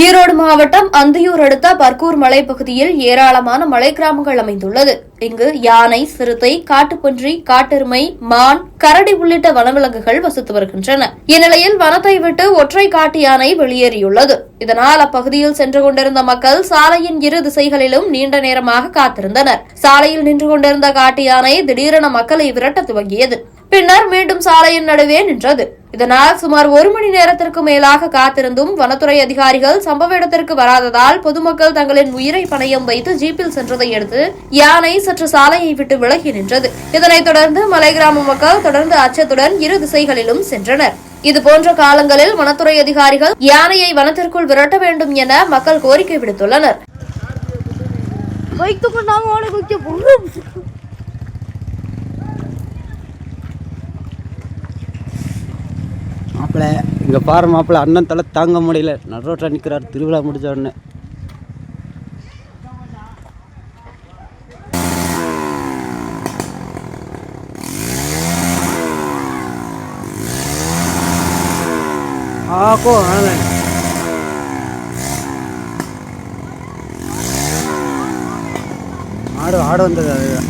ஈரோடு மாவட்டம் அந்தியூர் அடுத்த பர்கூர் மலைப்பகுதியில் ஏராளமான மலை கிராமங்கள் அமைந்துள்ளது. இங்கு யானை, சிறுத்தை, காட்டுப்பன்றி, காட்டெருமை, மான், கரடி உள்ளிட்ட வனவிலங்குகள் வசித்து வருகின்றன. இந்நிலையில் வனத்தை விட்டு ஒற்றை காட்டு யானை வெளியேறியுள்ளது. இதனால் அப்பகுதியில் சென்று கொண்டிருந்த மக்கள் சாலையின் இரு திசைகளிலும் நீண்ட நேரமாக காத்திருந்தனர். சாலையில் நின்று கொண்டிருந்த காட்டு யானை திடீரென மக்களை விரட்ட துவங்கியது. பின்னர் மீண்டும் சாலையின் நடுவே நின்றது. இதனால் சுமார் 1 மணி நேரத்திற்கு மேலாக காத்திருந்தும் வனத்துறை அதிகாரிகள் சம்பவ இடத்திற்கு வராததால் பொதுமக்கள் தங்களின் உயிரை பணயம் வைத்து ஜீப்பில் சென்றதை அடுத்து யானை சற்று சாலையை விட்டு விலகி நின்றது. இதனைத் தொடர்ந்து மலை கிராம மக்கள் தொடர்ந்து அச்சத்துடன் இரு திசைகளிலும் சென்றனர். இதுபோன்ற காலங்களில் வனத்துறை அதிகாரிகள் யானையை வனத்திற்குள் விரட்ட வேண்டும் என மக்கள் கோரிக்கை விடுத்துள்ளனர். மாப்பிள்ளை இங்கே பாரு மாப்பிள்ளை, அண்ணன் தலை தாங்க முடியல, நடுரோட்டில் நிற்கிறார். திருவிழா முடிஞ்ச உடனே ஆக்கோ ஆடு வந்தது. அதுதான்